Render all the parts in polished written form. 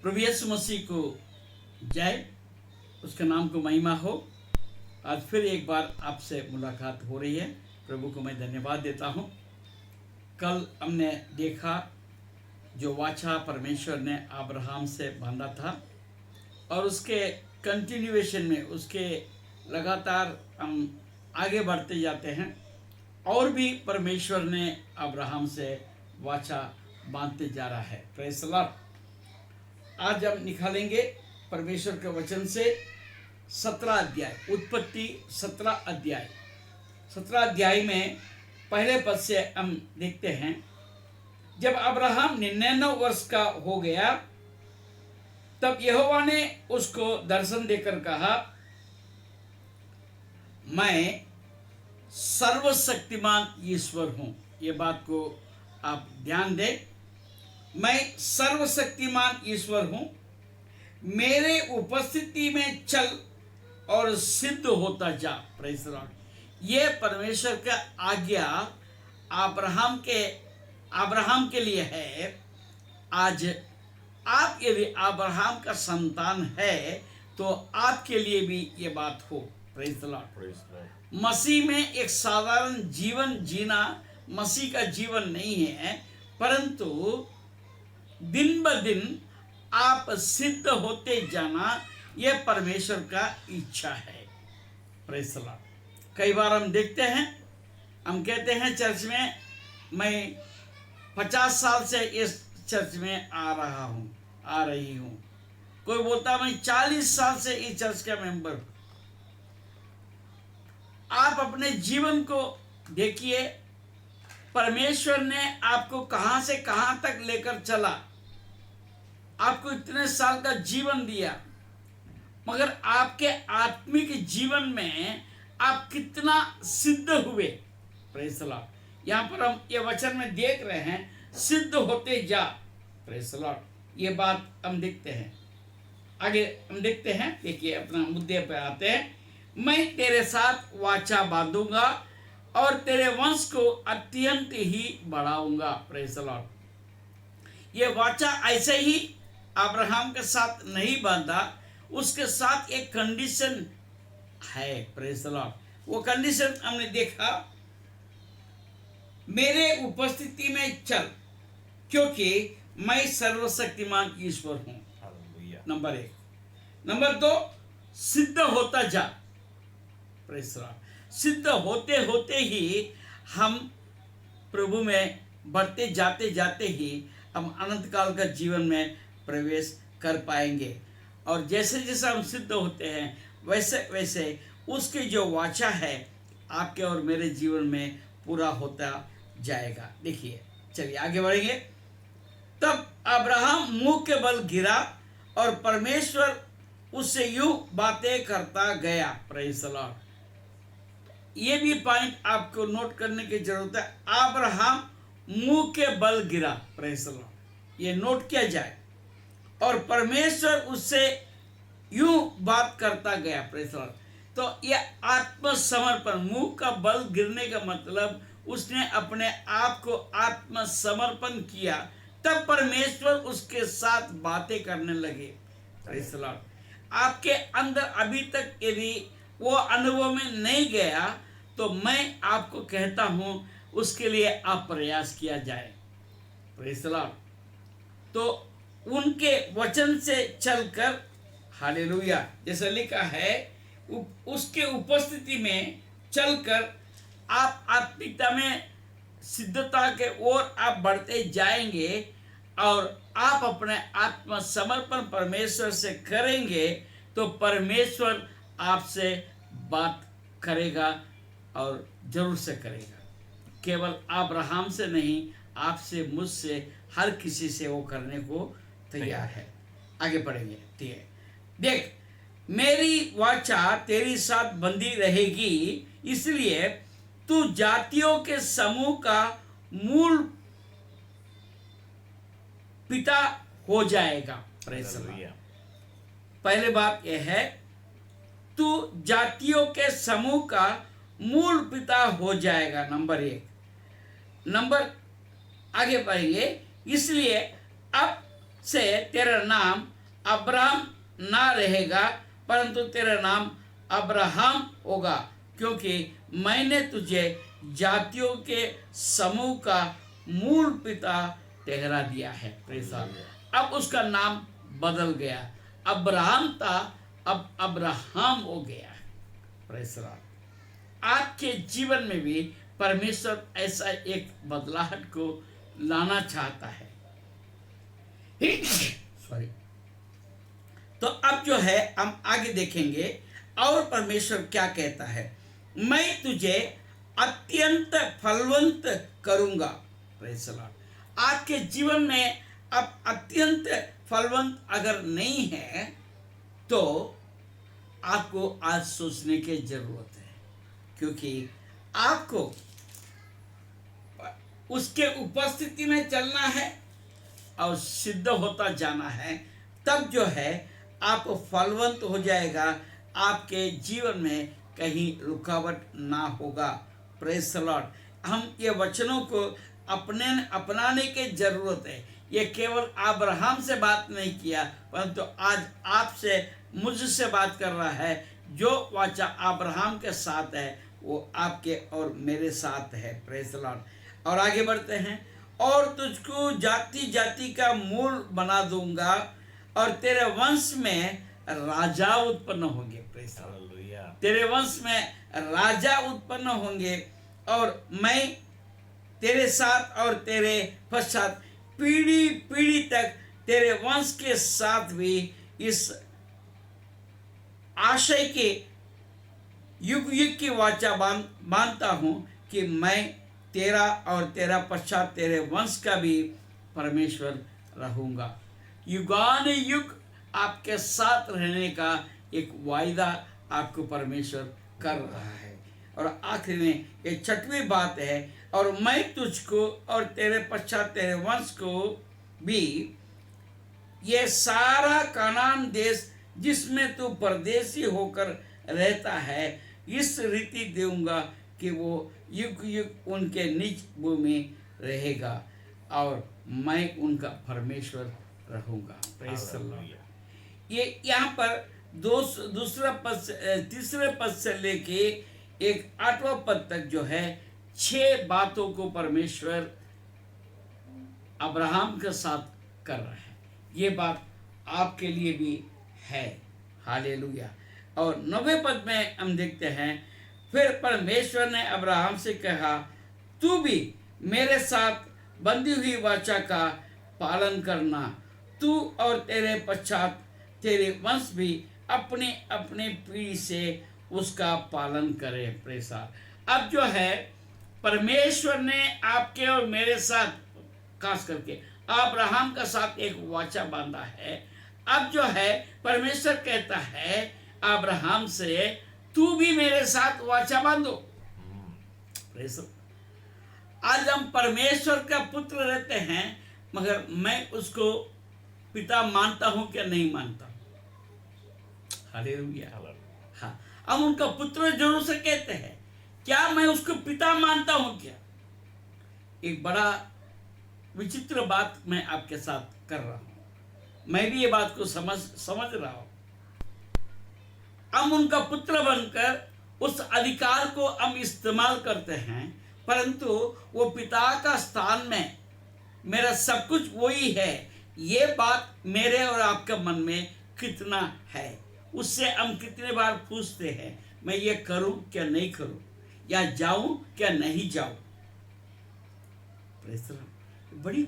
प्रभु यीशु मसीह को जय, उसके नाम को महिमा हो। आज फिर एक बार आपसे मुलाकात हो रही है। प्रभु को मैं धन्यवाद देता हूँ। कल हमने देखा जो वाचा परमेश्वर ने अब्राहम से बांधा था और उसके कंटिन्यूएशन में उसके लगातार हम आगे बढ़ते जाते हैं और भी परमेश्वर ने अब्राहम से वाचा बांधते जा रहा है। Praise the Lord. आज हम निकालेंगे परमेश्वर के वचन से 17 अध्याय, उत्पत्ति 17 अध्याय में पहले पद से हम देखते हैं। जब अब्राहम 99 वर्ष का हो गया तब यहोवा ने उसको दर्शन देकर कहा, मैं सर्वशक्तिमान ईश्वर हूं। ये बात को आप ध्यान दें। मैं सर्वशक्तिमान ईश्वर हूं, मेरे उपस्थिति में चल और सिद्ध होता जा। Praise the Lord. ये परमेश्वर का आज्ञा अब्राहम के लिए है। आज आप यदि अब्राहम का संतान है तो आपके लिए भी ये बात हो। Praise the Lord. मसीह में एक साधारण जीवन जीना मसीह का जीवन नहीं है, परंतु दिन ब दिन आप सिद्ध होते जाना यह परमेश्वर का इच्छा है। Praise the Lord. कई बार हम देखते हैं, हम कहते हैं चर्च में मैं 50 साल से इस चर्च में आ रही हूँ। कोई बोलता मैं 40 साल से इस चर्च का मेंबर हूँ। आप अपने जीवन को देखिए, परमेश्वर ने आपको कहां से कहां तक लेकर चला, आपको इतने साल का जीवन दिया, मगर आपके आत्मिक जीवन में आप कितना सिद्ध हुए। Praise the Lord. यहाँ पर हम ये वचन में देख रहे हैं, सिद्ध होते जा। Praise the Lord. ये बात हम देखते हैं। आगे हम देखते हैं, देखिए अपना मुद्दे पर आते हैं। मैं तेरे साथ वाचा बांधूंगा और तेरे वंश को अत्यंत ही बढ़ाऊंगा। Praise the Lord. ये वाचा ऐसे ही अब्राहम के साथ नहीं बांधा, उसके साथ एक कंडीशन है। Praise the Lord. वो कंडीशन हमने देखा, मेरे उपस्थिति में चल, क्योंकि मैं सर्वशक्तिमान ईश्वर हूं। नंबर 1। नंबर 2, सिद्ध होता जा। Praise the Lord. सिद्ध होते होते ही हम प्रभु में बढ़ते जाते जाते ही हम अनंत काल का जीवन में प्रवेश कर पाएंगे। और जैसे जैसे हम सिद्ध होते हैं वैसे वैसे उसकी जो वाचा है आपके और मेरे जीवन में पूरा होता जाएगा। देखिए, चलिए आगे बढ़ेंगे। तब अब्राहम मुंह के बल गिरा और परमेश्वर उससे यूं बातें करता गया। Praise the Lord. ये भी पॉइंट आपको नोट करने की जरूरत है। अब्राहम मुंह के बल गिरा। Praise the Lord. ये नोट किया जाए। और परमेश्वर उससे यूं बात करता गया। Praise the Lord. तो यह आत्मसमर्पण, मुंह का बल गिरने का मतलब उसने अपने आप को आत्मसमर्पण किया, तब परमेश्वर उसके साथ बातें करने लगे। Praise the Lord. आपके अंदर अभी तक यदि वो अनुभव में नहीं गया तो मैं आपको कहता हूं उसके लिए आप प्रयास किया जाए। Praise the Lord. तो उनके वचन से चलकर, हालेलुया, जैसा लिखा है, उसके उपस्थिति में चलकर आप आत्मिकता में सिद्धता के ओर आप बढ़ते जाएंगे और आप अपने आत्मसमर्पण परमेश्वर से करेंगे तो परमेश्वर आपसे बात करेगा और जरूर से करेगा। केवल अब्राहम से नहीं, आपसे, मुझसे, हर किसी से वो करने को तैयार है। आगे पढ़ेंगे। ठीक है। देख, मेरी वाचा तेरी साथ बंधी रहेगी, इसलिए तू जातियों के समूह का मूल पिता हो जाएगा। Praise the Lord. पहले बात यह है, तू जातियों के समूह का मूल पिता हो जाएगा। नंबर 1। नंबर आगे बढ़ेंगे। इसलिए अब से तेरा नाम अब्राहम ना रहेगा, परंतु तेरा नाम अब्राहम होगा, क्योंकि मैंने तुझे जातियों के समूह का मूल पिता ठहरा दिया है। Praise the Lord. अब उसका नाम बदल गया, अब्राहम था, अब अब्राहम हो गया। Praise the Lord. आपके जीवन में भी परमेश्वर ऐसा एक बदलाहट को लाना चाहता है। सॉरी। तो अब जो है हम आगे देखेंगे और परमेश्वर क्या कहता है। मैं तुझे अत्यंत फलवंत करूंगा। Praise the Lord. आपके जीवन में अब अत्यंत फलवंत अगर नहीं है तो आपको आज सोचने की जरूरत है, क्योंकि आपको उसके उपस्थिति में चलना है और सिद्ध होता जाना है। तब जो है आप फलवंत हो जाएगा, आपके जीवन में कहीं रुकावट ना होगा। Praise the Lord. हम ये वचनों को अपनाने की जरूरत है। ये केवल अब्राहम से बात नहीं किया, परंतु आज आपसे मुझसे बात कर रहा है। जो वाचा अब्राहम के साथ है वो आपके और मेरे साथ है। Praise the Lord. और आगे बढ़ते हैं। और तुझको जाति जाति का मूल बना दूंगा और तेरे वंश में राजा उत्पन्न होंगे। Praise the Lord. तेरे वंश में राजा उत्पन्न होंगे और मैं तेरे साथ और तेरे पश्चात पीढ़ी पीढ़ी तक तेरे वंश के साथ भी इस आशय के युग युग की वाचा मानता हूं कि मैं तेरा और तेरा पश्चात तेरे वंश का भी परमेश्वर रहूंगा। युगान युग आपके साथ रहने का एक वायदा आपको परमेश्वर कर रहा है। और आखिर में ये छठवीं बात है, और मैं तुझको और तेरे पश्चात तेरे वंश को भी ये सारा कानान देश जिसमें तू परदेसी होकर रहता है इस रीति दूंगा कि वो युग युग उनके निज भूमि रहेगा और मैं उनका परमेश्वर रहूंगा। Praise the Lord. ये यहाँ पर दूसरा पद, तीसरे पद से लेके एक 8वां पद तक जो है 6 बातों को परमेश्वर अब्राहम के साथ कर रहा है। ये बात आपके लिए भी है। हालेलुया। और 9वें पद में हम देखते हैं, फिर परमेश्वर ने अब्राहम से कहा, तू भी मेरे साथ बंधी हुई वाचा का पालन करना, तू और तेरे पश्चात तेरे वंश भी अपने अपने पीढ़ी से उसका पालन करे। Praise the Lord. अब जो है परमेश्वर ने आपके और मेरे साथ, खास करके अब्राहम का साथ एक वाचा बांधा है। अब जो है परमेश्वर कहता है अब्राहम से, तू भी मेरे साथ वाचा बांधो। Praise the Lord. आज हम परमेश्वर का पुत्र रहते हैं, मगर मैं उसको पिता मानता हूं क्या नहीं मानता। हालेलुया। हाँ, हम उनका पुत्र जरूर से कहते हैं, क्या मैं उसको पिता मानता हूं क्या। एक बड़ा विचित्र बात मैं आपके साथ कर रहा हूं। मैं भी ये बात को समझ रहा हूं। हम उनका पुत्र बनकर उस अधिकार को हम इस्तेमाल करते हैं, परंतु वो पिता का स्थान में मेरा सब कुछ वही है, ये बात मेरे और आपके मन में कितना है, उससे हम कितने बार पूछते हैं, मैं ये करूं क्या नहीं करूं, या जाऊं क्या नहीं जाऊं। बड़ी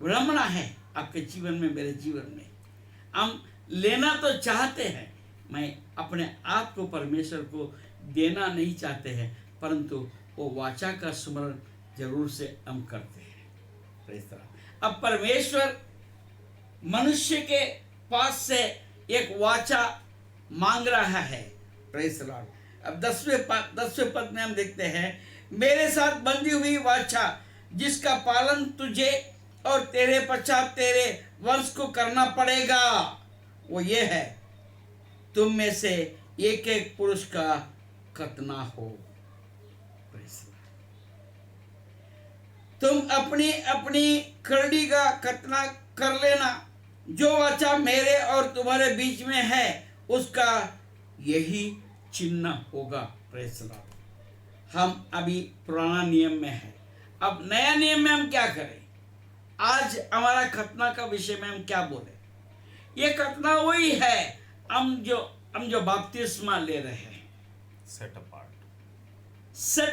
विडंबना है आपके जीवन में, मेरे जीवन में। हम लेना तो चाहते हैं, मैं अपने आप को परमेश्वर को देना नहीं चाहते हैं, परंतु वो वाचा का स्मरण जरूर से हम करते हैं। अब परमेश्वर मनुष्य के पास से एक वाचा मांग रहा है। Praise the Lord. अब 10वें पद में हम देखते हैं, मेरे साथ बंधी हुई वाचा जिसका पालन तुझे और तेरे पश्चात तेरे वंश को करना पड़ेगा, वो ये है, तुम में से एक एक पुरुष का खतना हो। तुम अपनी अपनी खरड़ी का खतना कर लेना, जो वाचा मेरे और तुम्हारे बीच में है उसका यही चिन्ह होगा। Praise the Lord. हम अभी पुराना नियम में है, अब नया नियम में हम क्या करें? आज हमारा खतना का विषय में हम क्या बोले? ये खतना वही है, हम जो बपतिस्मा ले रहे हैं, सेट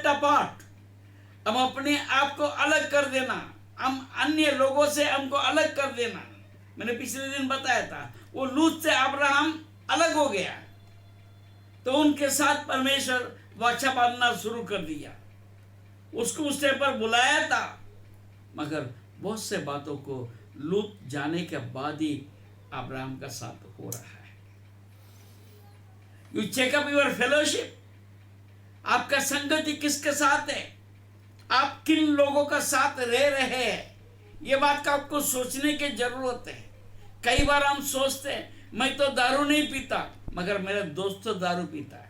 अपार्ट। हम अपने आप को अलग कर देना, हम अन्य लोगों से हमको अलग कर देना। मैंने पिछले दिन बताया था, वो लूत से अब्राहम अलग हो गया तो उनके साथ परमेश्वर वाचा बांधना शुरू कर दिया। उसको उस टाइम पर बुलाया था, मगर बहुत से बातों को लूत जाने के बाद ही अब्राहम का साथ हो रहा है। You check up your fellowship. आपका संगति किसके साथ है? आप किन लोगों का साथ रह रहे हैं? ये बात का आपको सोचने की जरूरत है। कई बार हम सोचते हैं मैं तो दारू नहीं पीता, मगर मेरा दोस्त तो दारू पीता है।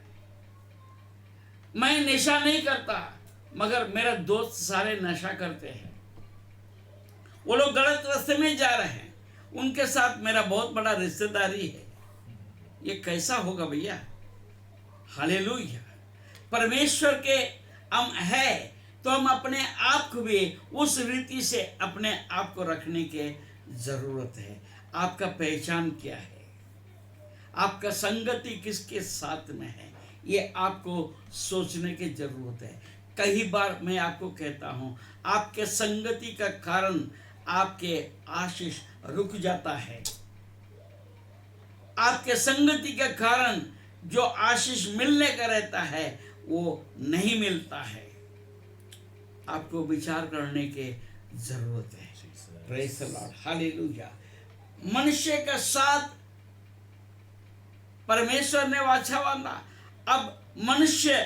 मैं नशा नहीं करता, मगर मेरा दोस्त सारे नशा करते हैं। वो लोग गलत रास्ते में जा रहे हैं, उनके साथ मेरा बहुत बड़ा रिश्तेदारी है। ये कैसा होगा भैया? हालेलुया। परमेश्वर के हम है तो हम अपने आप को भी उस रीति से अपने आप को रखने की जरूरत है। आपका पहचान क्या है? आपका संगति किसके साथ में है? ये आपको सोचने की जरूरत है। कई बार मैं आपको कहता हूं, आपके संगति का कारण आपके आशीष रुक जाता है। आपके संगति के कारण जो आशीष मिलने का रहता है वो नहीं मिलता है। आपको विचार करने की जरूरत है। Praise the Lord, hallelujah. मनुष्य का साथ परमेश्वर ने वाचा बांधा, अब मनुष्य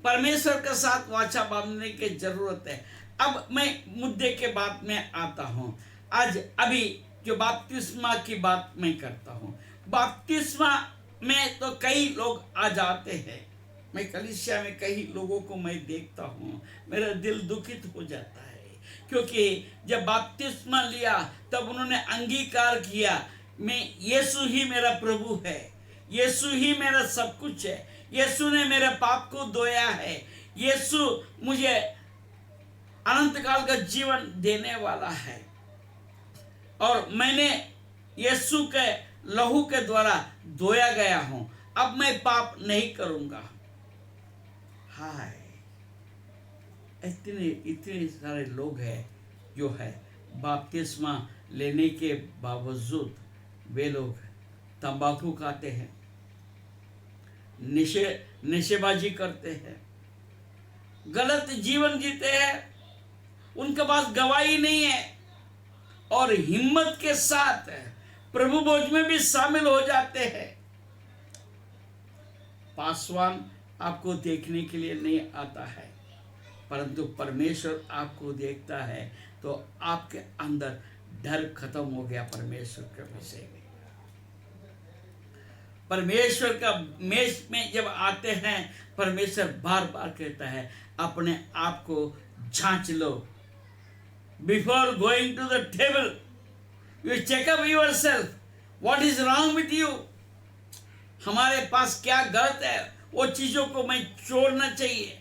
परमेश्वर के साथ वाचा बांधने की जरूरत है। अब मैं मुद्दे के बात में आता हूं। आज अभी जो बपतिस्मा की बात मैं करता हूं, बपतिस्मा में तो कई लोग आ जाते हैं। मैं कलीसिया में कई लोगों को मैं देखता हूँ, मेरा दिल दुखित हो जाता है, क्योंकि जब बपतिस्मा लिया तब उन्होंने अंगीकार किया, मैं यीशु ही मेरा प्रभु है, यीशु ही मेरा सब कुछ है, यीशु ने मेरे पाप को धोया है, यीशु मुझे अनंत काल का जीवन देने वाला है और मैंने यीशु के लहू के द्वारा धोया गया हूं, अब मैं पाप नहीं करूंगा। हाय, इतने सारे लोग हैं जो है बपतिस्मा लेने के बावजूद वे लोग तंबाकू खाते हैं, नशेबाजी करते हैं, गलत जीवन जीते हैं, उनके पास गवाही नहीं है और हिम्मत के साथ प्रभु भोज में भी शामिल हो जाते हैं। पासवान आपको देखने के लिए नहीं आता है, परंतु परमेश्वर आपको देखता है तो आपके अंदर डर खत्म हो गया। परमेश्वर के विषय में, परमेश्वर का मेज में जब आते हैं, परमेश्वर बार बार कहता है अपने आप को जांच लो। Before going to the table you check up yourself, what is wrong with you. हमारे पास क्या गलत है, वो चीजों को मैं छोड़ना चाहिए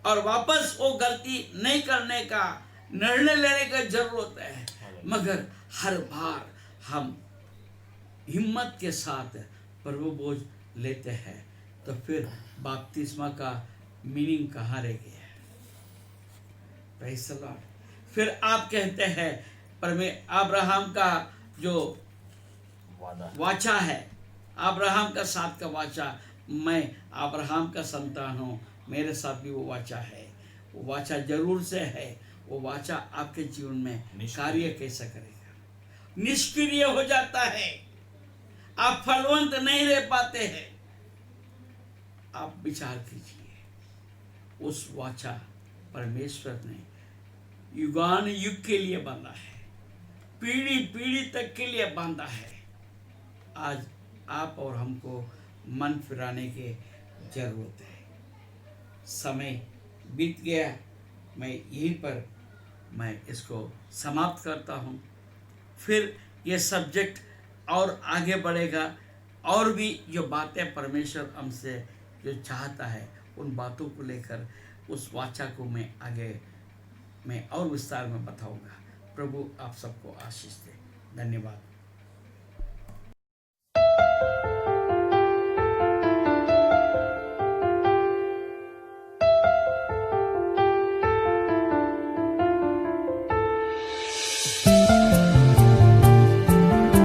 और वापस वो गलती नहीं करने का निर्णय लेने का जरूरत है। मगर हर बार हम हिम्मत के साथ प्रभु भोज लेते हैं तो फिर बपतिस्मा का मीनिंग कहाँ रह गया? Praise the Lord. फिर आप कहते हैं अब्राहम का जो वाचा है, अब्राहम का साथ का वाचा, मैं अब्राहम का संतान हूँ, मेरे साथ भी वो वाचा है। वो वाचा जरूर से है। वो वाचा आपके जीवन में कार्य कैसा करेगा? निष्क्रिय हो जाता है, आप फलवंत नहीं रह पाते हैं। आप विचार कीजिए, उस वाचा परमेश्वर ने युगान युग के लिए बांधा है, पीढ़ी पीढ़ी तक के लिए बांधा है। आज आप और हमको मन फिराने की जरूरत है। समय बीत गया, मैं यहीं पर मैं इसको समाप्त करता हूँ। फिर ये सब्जेक्ट और आगे बढ़ेगा, और भी जो बातें परमेश्वर हमसे जो चाहता है उन बातों को लेकर उस वाचा को मैं आगे मैं और विस्तार में बताऊंगा। प्रभु आप सबको आशीष दे। धन्यवाद।